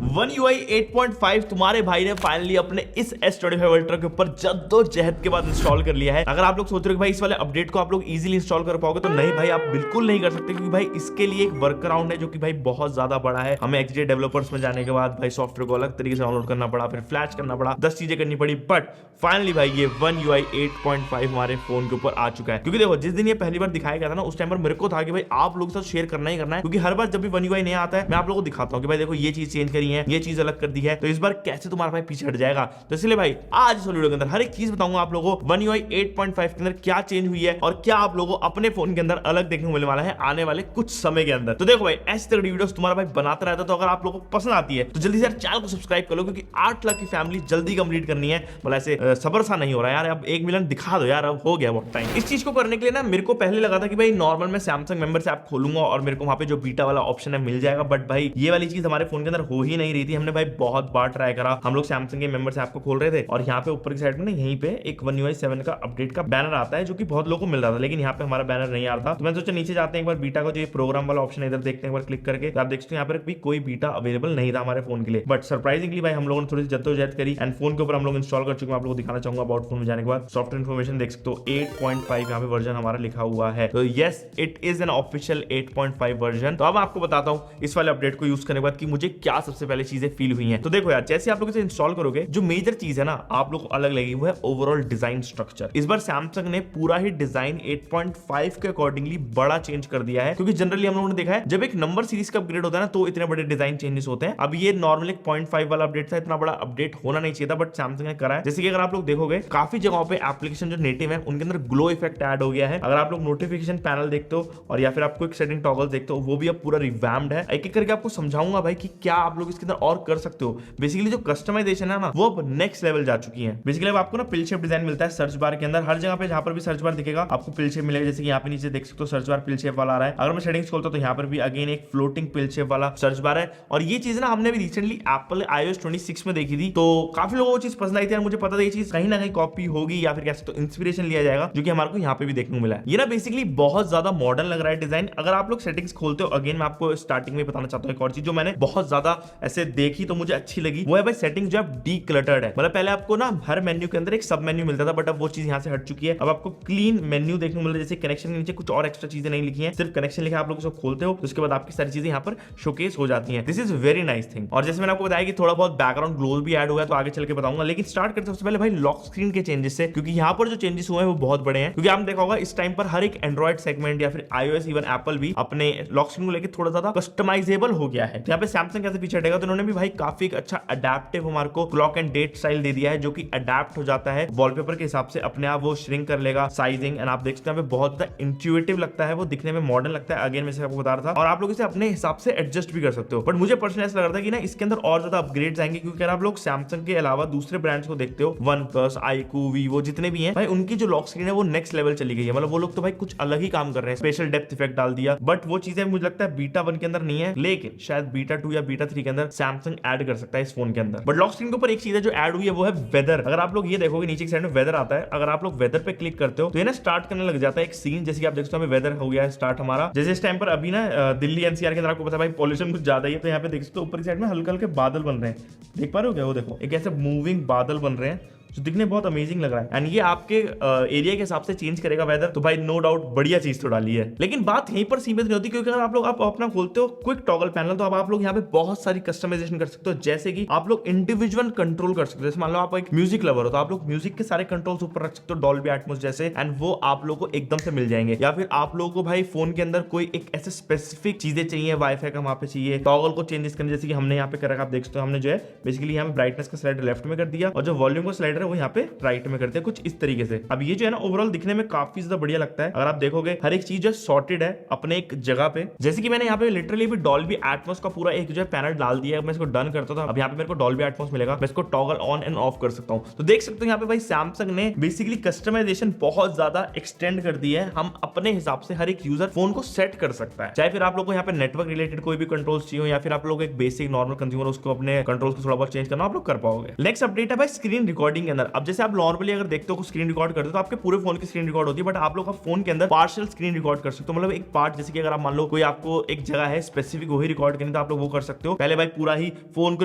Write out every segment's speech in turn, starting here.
One UI 8.5 तुम्हारे भाई ने फाइनली अपने इस S25 अल्ट्रा के ऊपर जद्दोजहद के बाद इंस्टॉल कर लिया है। अगर आप लोग सोच रहे हो कि भाई इस वाले अपडेट को आप लोग इजीली इंस्टॉल कर पाओगे तो नहीं भाई, आप बिल्कुल नहीं कर सकते, क्योंकि भाई इसके लिए एक वर्कअराउंड है जो कि भाई बहुत ज्यादा बड़ा है। हमें XJ डेवलपर्स में जाने के बाद भाई सॉफ्टवेयर को अलग तरीके से डाउनलोड करना पड़ा, फिर फ्लैश करना पड़ा, 10 चीजें करनी पड़ी, बट फाइनली भाई ये One UI 8.5 हमारे फोन के ऊपर आ चुका है। क्योंकि देखो जिस दिन ये पहली बार दिखाया गया था ना, उस टाइम पर मेरे को था कि भाई आप लोगों के साथ शेयर करना ही करना है, क्योंकि हर बार जब भी One UI नया आता है मैं आप लोगों को दिखाता हूँ कि भाई देखो ये चीज चेंज करी है, ये चीज अलग कर दी है, तो इस बार कैसे तुम्हारा भाई पीछे हट जाएगा। तो इसलिए भाई आज इस वीडियो के अंदर हर एक चीज बताऊंगा आप लोगों को One UI 8.5 के अंदर क्या चेंज हुई है और क्या आप लोगों को अपने फोन के अंदर अलग देखने को मिलने वाला है आने वाले कुछ समय के अंदर। तो देखो भाई ऐसी तरह वीडियोस तुम्हारा भाई बनाता रहता है, तो अगर आप लोगों को पसंद आती है तो जल्दी से यार चैनल को सब्सक्राइब कर लो, क्योंकि 8 लाख की फैमिली जल्दी कंप्लीट करनी है। बोला ऐसे सबर सा नहीं हो रहा यार, अब 1 मिलियन दिखा दो यार, अब हो गया बहुत टाइम। इस चीज को करने के लिए ना मेरे को पहले लगा था कि भाई नॉर्मल मैं सैमसंग मेंबर्स ऐप खोलूंगा और मेरे को वहां पे जो बीटा वाला ऑप्शन है मिल जाएगा, बट भाई ये वाली चीज हमारे फोन के अंदर हो ही नहीं रही थी। हमने भाई बहुत बार ट्राई करा, हम लोग सैमसंग के मेंबर्स ऐप को खोल रहे थे और यहाँ पे ऊपर की साइड में ना यहीं पे एक One UI 7 का अपडेट का बैनर आता है जो कि बहुत लोगों को मिल रहा था, लेकिन यहाँ पे हमारा बैनर नहीं आ रहा था। तो मैं सोचा नीचे जाते हैं एक बार बीटा का जो प्रोग्राम वाला ऑप्शन है इधर देखते हैं, एक बार क्लिक करके आप देखते हैं यहाँ पर भी कोई बीटा अवेलेबल नहीं था हमारे फोन के लिए। बट सरप्राइजिंगली भाई हम लोगों ने थोड़ी सी जद्दोजहद करी एंड फोन के ऊपर हम लोग इंस्टॉल कर चुके हैं। आप लोगों को दिखाना चाहूंगा अबाउट फोन में जाने के बाद सॉफ्टवेयर इन्फॉर्मेशन देख सकते हो 8.5 यहाँ पे वर्जन हमारा लिखा हुआ है। तो yes it is an official 8.5 version. तो अब आपको बताता हूँ इस वाले अपडेट को यूज करने के बाद कि मुझे क्या सबसे पहले चीजें फील हुई हैं। तो देखो यार जैसे आप लोग इसे इंस्टॉल करोगे जो मेजर चीज है ना आप लोग को अलग लगेगी वो है ओवरऑल डिजाइन स्ट्रक्चर। इस बार सैमसंग ने पूरा ही डिजाइन 8.5 के अकॉर्डिंगली बड़ा चेंज कर दिया है, क्योंकि जनरली हम लोगों ने देखा है जब एक नंबर सीरीज का अपग्रेड होता है ना तो इतने बड़े डिजाइन चेंजेस होते हैं। अब ये नॉर्मल 0.5 वाला अपडेट था, इतना बड़ा अपडेट होना नहीं चाहिए था, बट सैमसंग ने करा है। जैसे कि अगर आप लोग देखोगे काफी जगहों पे एप्लीकेशन जो नेटिव है उनके अंदर ग्लो इफेक्ट ऐड हो गया है। अगर आप लोग नोटिफिकेशन पैनल देखते हो और या फिर आप क्विक सेटिंग टॉगल देखते हो वो भी अब पूरा रिवैम्ड है। एक एक करके आपको समझाऊंगा भाई कि क्या आप लोग इसके अंदर और कर सकते हो। बेसिकली जो कस्टमाइजेशन है ना वो अब नेक्स्ट लेवल जा चुकी है। बेसिकली अब आपको ना पिल शेप डिजाइन मिलता है सर्च बार के अंदर, हर जगह पे जहां पर भी सर्च बार दिखेगा आपको पिल शेप मिलेगा। जैसे कि यहाँ पे नीचे देख सकते हो सर्च बार पिल शेप वाला आ रहा है। अगर मैं सेटिंग्स खोलता हूं तो यहाँ पर भी अगेन एक फ्लोटिंग पिल शेप वाला सर्च बार है। और ये चीज ना हमने भी रिसेंटली एप्पल iOS 26 में देखी थी, तो काफी लोगों को चीज पसंद आई थी। मुझे पता था ये चीज कहीं ना कहीं कॉपी होगी या फिर कैसे तो इंस्पिरेशन लिया जाएगा, जो कि हमारे को यहाँ पे भी देखने को मिला है। ये ना बेसिकली बहुत ज्यादा मॉडर्न लग रहा है डिजाइन। अगर आप लोग सेटिंग्स खोलते हो, अगेन मैं आपको स्टार्टिंग में बताना चाहता हूँ एक और चीज जो मैंने बहुत ज्यादा ऐसे देखी तो मुझे अच्छी लगी, वो है भाई सेटिंग जो है डीक्लटर्ड है। मतलब पहले आपको ना हर मेन्यू के अंदर एक सब मेन्यू मिलता था, बट अब वो चीज यहाँ से हट चुकी है। अब आपको क्लीन मेन्यू देखने को मिल रहा है। जैसे कनेक्शन के नीचे कुछ और एक्स्ट्रा चीजें नहीं लिखी है, सिर्फ कनेक्शन लिखा है। आप लोग उसको खोलते हो तो उसके बाद आपकी सारी चीजें यहाँ पर शोकेस हो जाती है। This is very nice thing. और जैसे मैंने आपको बताया कि थोड़ा बहुत बैकग्राउंड ग्लो भी ऐड हुआ है, तो आगे चल के बताऊंगा। लेकिन स्टार्ट करते सबसे पहले भाई लॉक स्क्रीन के चेंजेस से, क्योंकि यहाँ पर जो चेंजेस हुए हैं वो बहुत बड़े हैं। क्योंकि आपने देखा होगा इस टाइम पर हर एक एंड्रॉइड सेगमेंट या फिर iOS इवन एप्पल भी अपने लॉक स्क्रीन को लेकर थोड़ा ज्यादा कस्टमाइजेबल हो गया है। यहाँ पे सैमसंग कैसे पीछे हटेगा, तो उन्होंने भी भाई काफी अच्छा अडेप्टिव हमारे को क्लॉक एंड डेट स्टाइल दे दिया है, जो कि अडेप्ट हो जाता है वॉलपेपर के हिसाब से, अपने आप वो श्रिंक कर लेगा साइजिंग। एंड आप देख सकते हैं बहुत ज्यादा इंट्यूटिव लगता है, वो दिखने में मॉडर्न लगता है। अगेन मैं आपको बता रहा था, और आप लोग इसे अपने हिसाब से एडजस्ट भी कर सकते हो। बट मुझे पर्सनली ऐसा लग रहा था कि ना इसके अंदर और ज्यादा अपग्रेड्स आएंगे, क्योंकि अगर आप लोग सैमसंग के अलावा दूसरे ब्रांड्स को देखते हो, वन प्लस, iQOO, Vivo जितने भी हैं भाई, उनकी जो लॉक स्क्रीन है वो नेक्स्ट लेवल चली गई है। मतलब वो लोग तो भाई कुछ अलग ही काम कर रहे हैं, स्पेशल डेप्थ इफेक्ट डाल दिया। बट वो चीजें मुझे लगता है बीटा 1 के अंदर नहीं है, लेकिन शायद बीटा 2 या बीटा 3 के अंदर सैमसंग ऐड कर सकता है इस फोन के अंदर। बट लॉक स्क्रीन के ऊपर एक चीज है जो ऐड हुई है, वो है वेदर। अगर आप लोग ये देखोगे नीचे की साइड में वेदर आता है, अगर आप लोग वेदर पे क्लिक करते हो तो ये ना स्टार्ट करने लग जाता है एक सीन। जैसे कि आप देखते हो वेदर हो गया है स्टार्ट हमारा। जैसे इस टाइम पर अभी ना दिल्ली NCR के अंदर आपको पता है भाई पॉल्यूशन कुछ ज्यादा ही है, तो यहाँ पे देख सकते हो ऊपर की साइड में हल्के हल्के बादल बन रहे हैं। देख पा रहे हो क्या? वो देखो एक ऐसे मूविंग बादल बन रहे हैं जो दिखने बहुत अमेजिंग लग रहा है। एंड ये आपके एरिया के हिसाब से चेंज करेगा वेदर, तो भाई नो डाउट बढ़िया चीज तो डाली है। लेकिन बात यहीं पर सीमित नहीं होती, क्योंकि अगर आप लोग अपना खोलते हो क्विक टॉगल पैनल, तो अब आप लोग यहाँ पे बहुत सारी कस्टमाइजेशन कर सकते हो। जैसे कि आप लोग इंडिविजुअल कंट्रोल कर सकते हो। जैसे मान लो आप एक म्यूजिक लवर हो तो आप लोग म्यूजिक के सारे कंट्रोल्स ऊपर रख सकते हो डॉल्बी एटमॉस जैसे, एंड वो आप लोगों को एकदम से मिल जाएंगे। या फिर आप लोगों को भाई फोन के अंदर कोई एक ऐसे स्पेसिफिक चीजें चाहिए, वाईफाई का वहां पे चाहिए, टॉगल को चेंजेस करने, जैसे कि हमने यहाँ पे करा। आप देख सकते हो हमने जो है बेसिकली यहाँ पे ब्राइटनेस का स्लाइडर लेफ्ट में कर दिया और जो वॉल्यूम का स्लाइडर है वो यहाँ पे राइट में करते हैं, कुछ इस तरीके से। अब ये जो है ना ओवरऑल दिखने में काफी ज्यादा बढ़िया लगता है। अगर आप देखोगे हर एक चीज जो सॉर्टेड है अपने एक जगह पे। जैसे कि मैंने यहाँ पे लिटरली भी डॉल्बी एटमॉस का पूरा एक जो है पैनल डाल दिया है। मैं इसको डन करता था, अब यहाँ पे मेरे को डॉल्बी एटमॉस मिलेगा, मैं इसको टॉगल ऑन एंड ऑफ कर सकता हूँ। तो देख सकते हो यहाँ पे भाई सैमसंग ने बेसिकली कस्टमाइजेशन बहुत ज्यादा एक्सटेंड कर दी है। हम अपने हिसाब से हर एक यूजर फोन को सेट कर सकता है, चाहे फिर आप लोग को यहाँ पे नेटवर्क रिलेटेड कोई भी कंट्रोल्स चाहिए या फिर आप लोग एक बेसिक नॉर्मल कंज्यूमर उसको अपने कंट्रोल्स को थोड़ा बहुत चेंज करना आप लोग कर पाओगे। नेक्स्ट अपडेट है भाई स्क्रीन रिकॉर्डिंग के अंदर अब जैसे आप नॉर्मली अगर देखते हो स्क्रीन रिकॉर्ड करते हो तो आपके पूरे फोन की स्क्रीन रिकॉर्ड होती है, बट आप लोग का फोन के अंदर पार्शियल स्क्रीन रिकॉर्ड कर सकते हो। मतलब एक पार्ट, जैसे कि अगर आप मान लो कोई आपको एक जगह है स्पेसिफिक वही रिकॉर्ड करनी तो आप लोग वो कर सकते हो। पहले भाई पूरा ही फोन को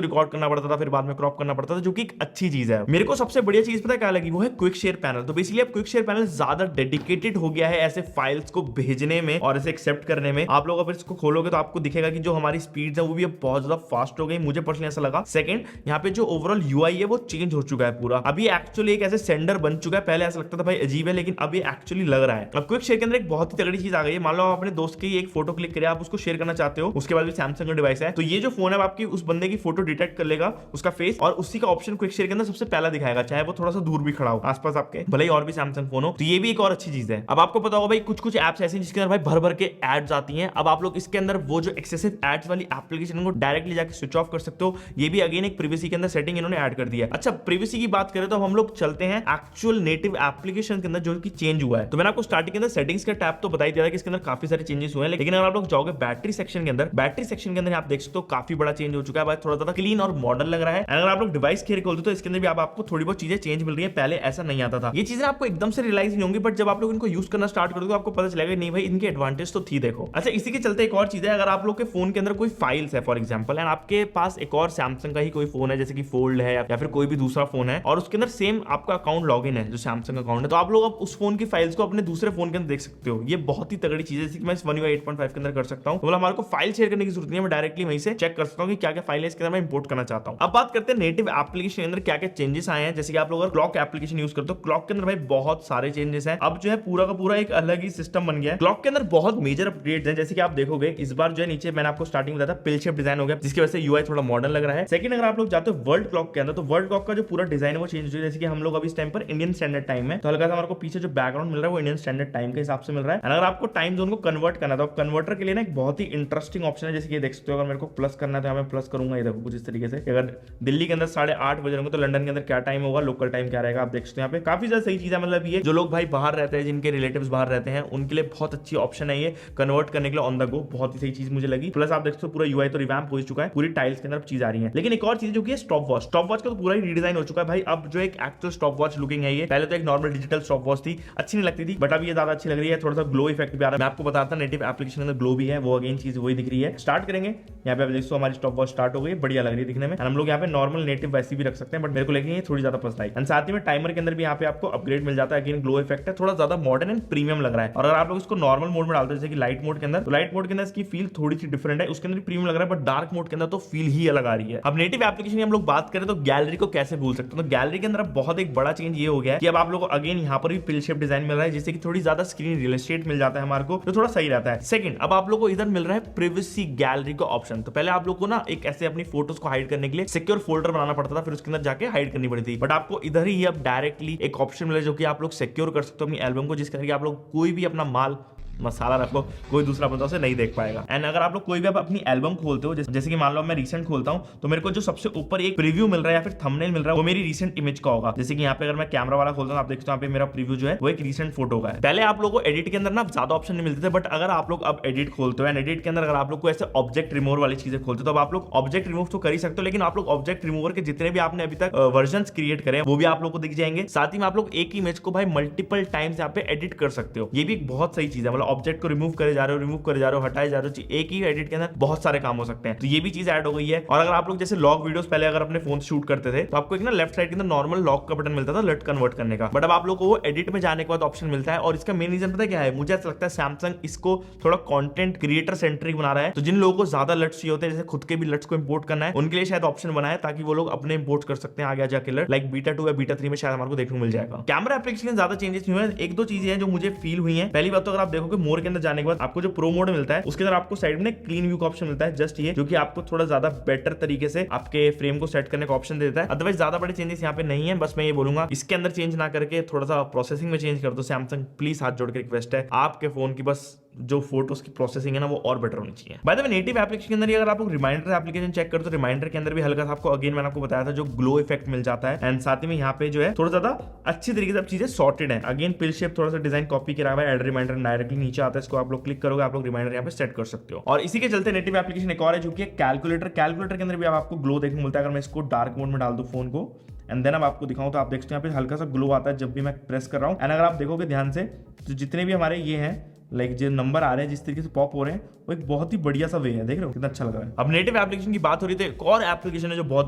रिकॉर्ड करना पड़ता था, फिर बाद में क्रॉप करना पड़ता था, जो कि एक अच्छी चीज है। मेरे को सबसे बढ़िया चीज पता है क्या लगी, वो है क्विक शेयर पैनल। तो बेसिकली अब क्विक शेयर पैनल ज्यादा डेडिकेटेड हो गया है ऐसे फाइल्स को भेजने में और ऐसे एक्सेप्ट करने में। आप लोग अगर इसको खोलोगे तो आपको दिखेगा कि जो हमारी स्पीड है वो भी अब बहुत ज्यादा फास्ट हो गई, मुझे पर्सनली ऐसा लगा। सेकंड, यहाँ पे जो ओवरऑल यूआई है वो चेंज हो चुका है पूरा। अभी एक्चुअली एक ऐसे सेंडर बन चुका है, पहले ऐसा लगता था भाई अजीब है, लेकिन अब ये एक्चुअली लग रहा है। अब क्विक शेयर के अंदर एक बहुत ही तगड़ी चीज आ गई है। मान लो आप अपने दोस्त की एक फोटो क्लिक करें, आप उसको शेयर करना चाहते हो, उसके बाद भी सैमसंग का डिवाइस है, तो ये जो फोन है आपकी उस बंदे की फोटो डिटेक्ट कर लेगा, उसका फेस, और उसी का ऑप्शन क्विक शेयर के अंदर सबसे पहला दिखाएगा, चाहे वो थोड़ा सा दूर भी खड़ा हो आसपास आपके, भले ही और भी सैमसंग फोन हो। तो ये भी एक और अच्छी चीज है। अब आपको पता होगा भाई कुछ कुछ एप्स ऐसी जिसके अंदर भाई भर भर के एड्स आती हैं। अब आप लोग इसके अंदर वो जो एक्सेसिव एड्स वाली एप्लीकेशन को डायरेक्टली जाकर स्विच ऑफ कर सकते हो। ये भी अगेन एक प्रिवेसी के अंदर सेटिंग इन्होंने ऐड कर दिया है। अच्छा, प्रिवेसी की बात करें तो हम लोग चलते हैं एक्चुअल नेटिव एप्लीकेशन के अंदर जो कि चेंज हुआ है। तो मैंने आपको स्टार्टिंग के अंदर सेटिंग्स का टैब तो बता ही दिया था कि इसके अंदर काफी सारे चेंजेस हुए हैं, लेकिन अगर आप लोग जाओगे बैटरी सेक्शन के अंदर, बैटरी सेक्शन के अंदर आप देख सकते हो काफी बड़ा चेंज हो चुका है भाई, थोड़ा ज्यादा क्लीन और मॉडर्न लग रहा है। अगर आप लोग डिवाइस केयर खोलते हो तो इसके अंदर भी आपको थोड़ी बहुत चीजें चेंज मिल रही है, पहले ऐसा नहीं आता था। ये चीजें आपको एकदम से रियलाइज नहीं होंगी, बट जब आप लोग इनको यूज करना स्टार्ट करोगे तो आपको पता चलेगा नहीं भाई इनके एडवांटेज तो थी। देखो, अच्छा इसी के चलते एक और चीज है, अगर आप लोग के फोन के अंदर कोई फाइल्स है फॉर एग्जांपल, एंड आपके पास एक और सैमसंग का ही कोई फोन है जैसे कि फोल्ड है या फिर कोई भी दूसरा फोन है, और उसके अंदर सेम आपका अकाउंट लॉगिन है जो सैमसंग अकाउंट है, तो आप लोग अब उस फोन की फाइल्स को अपने दूसरे फोन के अंदर देख सकते हो। ये बहुत ही तगड़ी चीज है, जैसे कि मैं इस One UI 8.5 के अंदर कर सकता हूं। तो हमारे को फाइल शेयर करने की जरूरत नहीं है, मैं डायरेक्टली वहीं से चेक कर सकता हूं कि क्या क्या फाइल है इसके अंदर मैं इंपोर्ट करना चाहता हूं। अब बात करते हैं नेटिव एप्लीकेशन के अंदर क्या क्या चेंजेस आए हैं। जैसे कि आप लोग अगर क्लॉक एप्लीकेशन यूज करते हो, क्लॉक के अंदर भाई बहुत सारे चेंजेस हैं। अब जो है पूरा का पूरा एक अलग ही सिस्टम बन गया है। क्लॉक के अंदर बहुत मेजर अपडेट्स हैं, जैसे कि आप देखोगे इस बार जो है नीचे मैंने आपको स्टार्टिंग में बताया था पिल शेप डिजाइन हो गया, जिसकी वजह से यूआई थोड़ा मॉडर्न लग रहा है। सेकंड, अगर आप लोग जाते हो वर्ल्ड क्लॉक के अंदर, तो वर्ल्ड क्लॉक का जो पूरा डिजाइन है वो चेंज हो गया। जैसे कि हम लोग अभी इस टाइम पर इंडियन स्टैंडर्ड टाइम है, तो हल्का सा हमारे को पीछे जो बैकग्राउंड मिल रहा है वो इंडियन स्टैंडर्ड टाइम के हिसाब से मिल रहा है। अगर आपको टाइम जोन को कन्वर्ट करना है तो कन्वर्टर के लिए ना एक बहुत ही इंटरेस्टिंग ऑप्शन है, जैसे कि देख सकते हो। अगर मेरे को प्लस करना है तो मैं प्लस करूंगा, ये देखो कुछ इस तरीके से। अगर दिल्ली के अंदर 8:30 बजे होंगे तो लंदन के अंदर क्या टाइम होगा, लोकल टाइम क्या रहेगा, आप देख सकते हो। यहाँ पे काफी ज्यादा सही चीज है। मतलब ये जो लोग भाई बाहर रहते हैं, जिनके रिलेटिव्स बाहर रहते हैं, उनके लिए बहुत अच्छी ऑप्शन है ये कन्वर्ट करने के लिए ऑन द गो। बहुत ही सही चीज मुझे लगी। प्लस आप देख सकते हो पूरा यूआई तो रिवैम्प हो चुका है, पूरी टाइल्स के अंदर चीज आ रही है। लेकिन एक और चीज जो कि स्टॉप वॉच, स्टॉप वॉच का तो पूरा ही रीडिजाइन हो चुका है भाई। अब जो एक एक्चुअल स्टॉप वॉच लुकिंग है ये, पहले तो एक नॉर्मल डिजिटल स्टॉप वॉच थी, अच्छी नहीं लगती थी, बट अब ये ज्यादा अच्छी लग रही है। थोड़ा सा ग्लो इफेक्ट भी आ रहा है। मैं आपको बताता नेटिव एप्लीकेशन के अंदर ग्लो भी है, वो अगेन चीज वही दिख रही है। स्टार्ट करेंगे, यहाँ पे आप देखो हमारी स्टॉप वॉच स्टार्ट हो गई, बढ़िया लग रही है दिखने में। हम लोग यहाँ पे नॉर्मल नेटिव वैसी भी रख सकते हैं, बट मेरे को लगे ये थोड़ी ज्यादा पसंद आई। एंड साथ ही में टाइमर के अंदर भी यहाँ पे आपको अपग्रेड मिल जाता है, अगेन ग्लो इफेक्ट है, थोड़ा ज्यादा मॉडर्न एंड प्रीमियम लग रहा है। और अगर आप लोग इसको नॉर्मल मोड में डालते हैं जैसे कि लाइट मोड के अंदर, तो लाइट मोड के अंदर इसकी फील थोड़ी सी डिफरेंट है, उसके अंदर प्रीमियम लग रहा है, बट डार्क मोड के अंदर तो फील ही अलग आ रही है। अब नेटिव एप्लीकेशन की हम लोग बात करें तो गैलरी को कैसे भूल सकते हैं। तो गैलरी के अंदर बहुत एक बड़ा चेंज ये हो गया है कि अब आप लोगों को अगेन यहाँ पर भी पिल शेप डिजाइन मिल रहा है, जिससे कि थोड़ी ज्यादा स्क्रीन रियल एस्टेट मिल जाता है हमारे को, तो थोड़ा सही रहता है। सेकंड, अब आप लोग को इधर मिल रहा है प्रिवेसी गैलरी का ऑप्शन। तो पहले आप लोग को ना एक ऐसे अपनी फोटोज को हाइड करने के लिए सिक्योर फोल्डर बनाना पड़ता था, फिर उसके अंदर जाके हाइड करनी पड़ती थी, बट आपको इधर ही अब डायरेक्टली एक ऑप्शन मिला जो कि आप लोग सिक्योर कर सकते हो अपनी एल्बम को, जिसके आप लोग कोई भी अपना माल मसाला रखो, कोई दूसरा बंदा उसे नहीं देख पाएगा। एंड अगर आप लोग कोई भी अपनी एल्बम खोलते हो, जैसे कि मान लो मैं रीसेंट खोलता हूं, तो मेरे को जो सबसे ऊपर एक प्रीव्यू मिल रहा है या फिर थंबनेल मिल रहा है वो मेरी रीसेंट इमेज का होगा। जैसे कि यहाँ पे अगर मैं कैमरा वाला खोलता हूं, आप देखते हो यहाँ पे मेरा प्रीव्यू जो है वो एक रीसेंट फोटो का है। पहले आप लोगों को एडिट के अंदर ना ज्यादा ऑप्शन नहीं मिलते थे, बट अगर आप लोग अब एडिट खोलते हो एंड एडिट के अंदर अगर आप लोग को ऐसे ऑब्जेक्ट रिमूवर वाली चीजें खोलते हो, तो अब आप लोग ऑब्जेक्ट रिमूव तो कर ही सकते हो, लेकिन आप लोग ऑब्जेक्ट रिमूवर के जितने भी आपने अभी तक वर्जन क्रिएट करे वो भी आप लोग को दिख जाएंगे। साथ ही में आप लोग एक इमेज को भाई मल्टीपल टाइम्स यहाँ पे एडिट कर सकते हो। ये भी एक बहुत सही चीज है। मतलब ऑब्जेक्ट को रिमूव करे जा रहे हो, रिमूव करे जा रहे हो, हटाए जा रहे हो, एक ही एडिट के अंदर बहुत सारे काम हो सकते हैं। तो ये भी चीज ऐड हो गई है। और अगर आप लोग जैसे लॉग वीडियोस पहले अगर अपने फोन से शूट करते थे, तो आपको एक ना लेफ्ट साइड के अंदर नॉर्मल लॉग का बटन मिलता था लट कन्वर्ट करने का, बट अब आप लोग को वो एडिट में जाने के बाद ऑप्शन मिलता है। और इसका मेन रीजन पता है क्या है? मुझे ऐसा लगता है सैमसंग इसको थोड़ा कंटेंट क्रिएटर सेंट्रिक बना रहा है। तो जिन लोगों को ज्यादा लट्स चाहिए होते हैं, जैसे खुद के भी लट्स को इंपोर्ट करना है, उनके लिए शायद ऑप्शन बनाया ताकि वो लोग अपने इंपोर्ट कर सकते हैं आगे जाके लट, लाइक बीटा 2 या बीटा 3 में शायद हमारे को देखने को मिल जाएगा। कैमरा एप्लीकेशन में ज्यादा चेंजेस नहीं हुए, एक दो चीजें हैं जो मुझे फील हुई हैं। पहली बात तो अगर आप देखोगे मोर के अंदर जाने के बाद आपको जो प्रो मोड मिलता है उसके अंदर आपको साइड में क्लीन व्यू का ऑप्शन मिलता है, जस्ट ये, जो कि आपको थोड़ा ज्यादा बेटर तरीके से आपके फ्रेम को सेट करने का ऑप्शन देता है। अदरवाइज ज्यादा बड़े चेंजेस यहाँ पे नहीं है। बस मैं ये बोलूंगा इसके अंदर चेंज ना करके थोड़ा सा प्रोसेसिंग में चेंज कर दो। सैमसंग प्लीज हाथ जोड़ के रिक्वेस्ट है, आपके फोन की बस जो फोटोज की प्रोसेसिंग है ना वो और बेटर होनी चाहिए। By the way native application के अंदर अगर आप लोग रिमाइंडर एप्लीकेशन चेक करो तो रिमाइंडर के अंदर भी हल्का सा आपको अगेन मैंने आपको बताया था जो ग्लो इफेक्ट मिल जाता है। एंड साथ ही में यहाँ पे जो है थोड़ा ज्यादा अच्छी तरीके से चीजें सॉर्टेड है। अगेन पिल शेप थोड़ा सा डिजाइन कॉपी करा हुआ है, एड रिमाइंडर डायरेक्टली नीचे आता है, इसको आप लोग क्लिक करोगे आप लोग रिमाइंडर यहाँ पे सेट कर सकते हो। और इसी के चलते नेटिव एप्लीकेशन एक और है जो कि कैलकुलेटर। कैलकुलेटर के अंदर भी आपको ग्लो देखने को मिलता है। अगर मैं इसको डार्क मोड में डाल दूं फोन को एंड देन अब आपको दिखाऊं तो आप देखते हैं यहाँ पे हल्का सा ग्लो आता है जब भी मैं प्रेस कर रहा हूँ। एंड अगर आप देखोगे ध्यान से तो जितने भी हमारे ये हैं लाइक जो नंबर आ रहे हैं जिस तरीके से पॉप हो रहे हैं वो एक बहुत ही बढ़िया सा वे है, देख रहे हो कितना अच्छा लग रहा है। अब नेटिव एप्लीकेशन की बात हो रही थी, एक और एप्लीकेशन है जो बहुत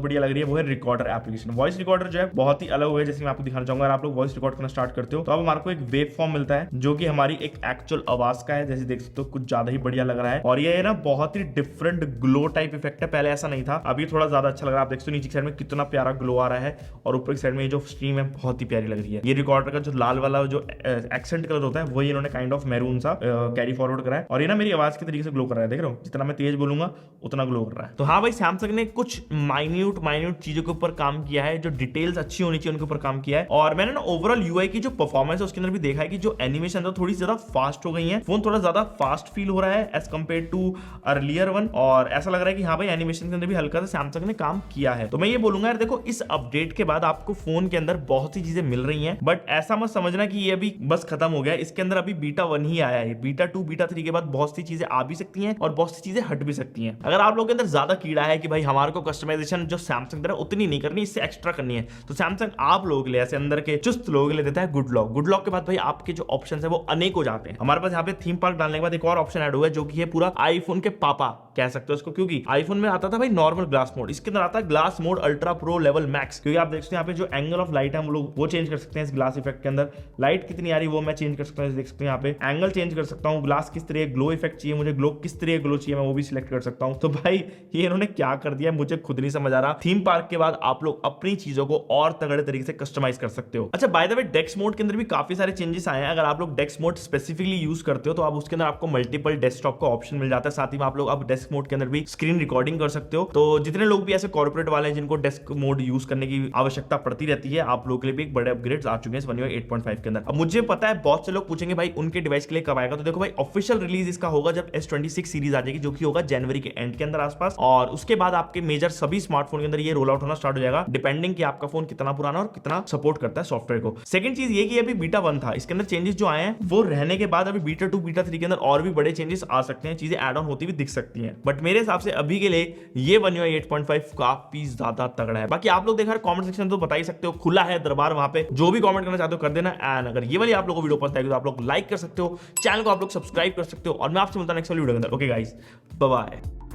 बढ़िया लग रही है वो है रिकॉर्डर एप्लीकेशन। वॉइस रिकॉर्डर जो है बहुत ही अलग हो गया, जैसे मैं आपको दिखाना चाहूंगा। अगर आप लोग वॉइस रिकॉर्ड करना स्टार्ट करते हो तो अब हमारे को एक वेव फॉर्म मिलता है जो कि हमारी एक एक्चुअल आवाज का है, जैसे देख सकते हो कुछ ज्यादा ही बढ़िया लग रहा है। और ये ना बहुत ही डिफरेंट ग्लो टाइप इफेक्ट है, पहले ऐसा नहीं था, अभी थोड़ा ज्यादा अच्छा लग रहा है। आप देख सकते हो नीचे साइड में कितना प्यारा ग्लो आ रहा है और ऊपर की साइड में जो स्ट्रीम है बहुत ही प्यारी लग रही है। ये रिकॉर्डर का जो लाल वाला जो एक्सेंट कलर होता है वही इन्होंने काइंड ऑफ मैरून सा कैरी फॉरवर्ड करा है और ये ना मेरी आवाज के तरीके से ग्लो कर रहा है, देख रहे हो जितना मैं तेज बोलूंगा उतना ग्लो कर रहा है। तो हाँ भाई, सैमसंग ने कुछ माइन्यूट चीजों के ऊपर काम किया है, जो डिटेल्स अच्छी होनी चाहिए उनके ऊपर काम किया है। और मैंने ना ओवरऑल यूआई की जो परफॉर्मेंस है उसके अंदर भी देखा है कि जो एनिमेशन है थोड़ी ज्यादा फास्ट हो गई है, फोन थोड़ा ज्यादा फास्ट फील हो रहा है as compare to earlier one. और ऐसा लग रहा है कि हाँ भाई एनिमेशन के अंदर भी हल्का सा सैमसंग ने काम किया है। तो मैं ये बोलूंगा यार देखो, इस अपडेट के बाद आपको फोन के अंदर बहुत सी चीजें मिल रही हैं, बट ऐसा मत समझना कि ये अभी बस खत्म हो गया। इसके अंदर अभी बीटा 1 ही आया है, बीटा 2 बीटा 3 के बाद बहुत सी चीजें आ भी सकती हैं और बहुत सी चीजें हट भी सकती हैं। अगर आप लोगों के अंदर ज्यादा कीड़ा है कि भाई हमारे को कस्टमाइजेशन जो सैमसंग दे रहा है उतनी नहीं करनी, इससे एक्स्ट्रा करनी है, तो सैमसंग आप लोगों के लिए, ऐसे अंदर के चुस्त लोगों के लिए देता है गुड लॉक। गुड लॉक के बाद भाई आपके जो ऑप्शन है वो अनेक हो जाते हैं। हमारे पास यहाँ पे थीम पार्क डालने के बाद एक और ऑप्शन ऐड हुआ है जो कि है पूरा आईफोन के पापा कह सकते हो इसको, क्योंकि आईफोन में आता था भाई नॉर्मल ग्लास मोड, इसके अंदर आता है glass mode ultra pro level max. क्योंकि आप देखते हैं यहाँ पे जो एंगल ऑफ लाइट है हम लोग वो चेंज कर सकते हैं इस ग्लास इफेक्ट के अंदर, लाइट कितनी आ रही है वो मैं चेंज कर सकता हूँ, देख सकते हैं यहाँ पे एंगल चेंज कर सकता हूँ, ग्लास किस तरह ग्लो इफेक्ट चाहिए मुझे, ग्लो किस तरह ग्लो चाहिए मैं वो भी सिलेक्ट कर सकता हूँ। तो भाई ये इन्होंने क्या कर दिया है मुझे खुद नहीं समझ आ रहा। थीम पार्क के बाद आप लोग अपनी चीजों को और तगड़े तरीके से कस्टमाइज कर सकते हो। अच्छा by the way, desk mode के अंदर भी काफी सारे चेंजेस आए हैं। अगर आप लोग डेस्क मोड स्पेसिफिकली यूज करते हो तो आप उसके अंदर आपको मल्टीपल डेस्कटॉप का ऑप्शन मिल जाता है, साथ ही में आप लोग अब डेस्क मोड के अंदर भी स्क्रीन रिकॉर्डिंग कर सकते हो। तो जितने लोग भी ऐसे कॉर्पोरेट वाले हैं जिनको डेस्क मोड यूज करने की आवश्यकता पड़ती रहती है, आप लोगों के लिए भी एक बड़े अपग्रेड्स आ चुके हैं One UI 8.5 के अंदर। अब मुझे पता है बहुत से लोग पूछेंगे भाई उनके डिवाइस के लिए कब आएगा, तो देखो भाई ऑफिशियल रिलीज इसका होगा जब S26 सीरीज आ जाएगी, जो कि होगा जनवरी के एंड के अंदर आसपास। और उसके बाद आपके मेजर सभी स्मार्टफोन के अंदर ये रोल आउट होना स्टार्ट हो जाएगा, डिपेंडिंग कि आपका फोन कितना पुराना और कितना सपोर्ट करता है सॉफ्टवेयर को। सेकंड चीज ये कि अभी बीटा 1 था, इसके अंदर चेंजेस जो आए हैं वो रहने के बाद अभी बीटा 2 बीटा 3 के अंदर और भी बड़े चेंजेस आ सकते हैं, चीजें ऐड ऑन होती भी दिख सकती हैं। बट मेरे हिसाब से अभी के लिए ये One UI 8.5 काफी ज्यादा तगड़ा है। बाकी आप लोग देखा कमेंट सेक्शन तो बता ही सकते हो, खुला है दरबार, वहां पे जो भी कमेंट करना चाहते हो कर देना। एंड अगर ये वाली आप लोगों को वीडियो पसंद आएगी तो आप लोग लाइक कर सकते हो, चैनल को आप लोग सब्सक्राइब कर सकते हो और मैं आपसे मिलता हूं नेक्स्ट वाली वीडियो के अंदर। Okay guys, bye bye.